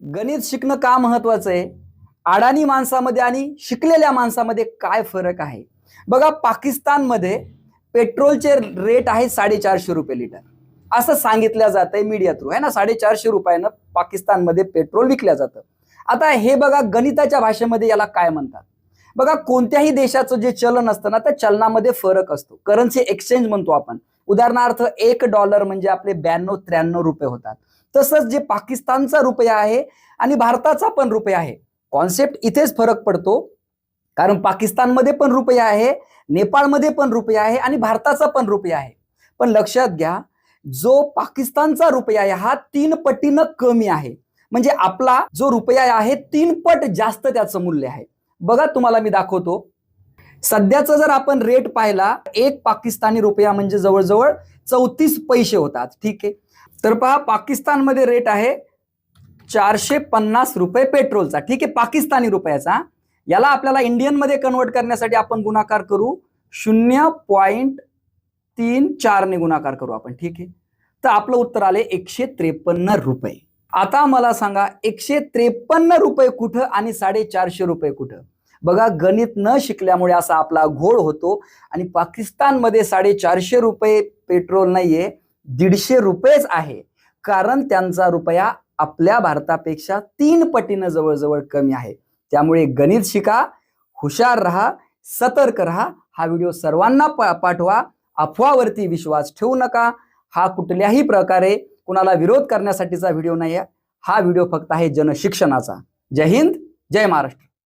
गणित शिकणं का महत्वाचं आहे? अडाणी माणसामध्ये आणि शिकलेल्या माणसामध्ये काय फरक आहे? बघा, पाकिस्तानमध्ये पेट्रोलचे रेट आहे 450 रुपये लिटर, असं सांगितलं जातंय मीडिया थ्रू, आहे ना. 450 रुपयानं पाकिस्तानमध्ये पेट्रोल विकलं जातं. आता हे बघा, गणिताच्या भाषेमध्ये याला काय म्हणतात? बघा, कोणत्याही देशाचं जे चलन असतं ना, त्या चलनामध्ये फरक असतो. करन्सी एक्सचेंज म्हणतो आपण. उदाहरणार्थ $1 म्हणजे आपले 92-93 रुपये होतात. तसंच जे पाकिस्तानचा रुपया आहे आणि भारताचा पण रुपया आहे, कॉन्सेप्ट इथेच फरक पडतो. कारण पाकिस्तानमध्ये पण रुपया आहे, नेपाळमध्ये पण रुपया आहे आणि भारताचा पण रुपया आहे. पण लक्षात घ्या, जो पाकिस्तानचा रुपया आहे हा 3 पटीनं कमी आहे. म्हणजे आपला जो रुपया आहे 3 पट जास्त त्याचं मूल्य आहे. बघा, तुम्हाला मी दाखवतो. सध्याचा जर आपण रेट पाहिला, एक पाकिस्तानी रुपया म्हणजे जवळजवळ 34 पैसे होतात. ठीक आहे. तर पहा, पाकिस्तानमध्ये रेट आहे 450 रुपये पेट्रोलचा. ठीक आहे, पाकिस्तानी रुपयाचा. याला आपल्याला इंडियन मध्ये कन्वर्ट करण्यासाठी आपण गुणाकार करू, 0.34 ने गुणाकार करू आपण. ठीक आहे. तर आपलं उत्तर आले 153 रुपये. आता मला सांगा, 153 रुपये कुठं आणि 450 रुपये कुठं? बघा, गणित न शिकल्यामुळे असा आपला घोळ होतो. आणि पाकिस्तानमध्ये 450 रुपये पेट्रोल नाहीये, 150 रुपयेच आहे. कारण त्यांचा रुपया आपल्या भारतापेक्षा 3 पटीनं जवळजवळ कमी आहे. त्यामुळे गणित शिका, हुशार राहा, सतर्क राहा. हा व्हिडिओ सर्वांना पाठवा. अफवावरती विश्वास ठेवू नका. हा कुठल्याही प्रकारे कुणाला विरोध करण्यासाठीचा व्हिडिओ नाही आहे. हा व्हिडिओ फक्त आहे जनशिक्षणाचा. जय हिंद, जय महाराष्ट्र.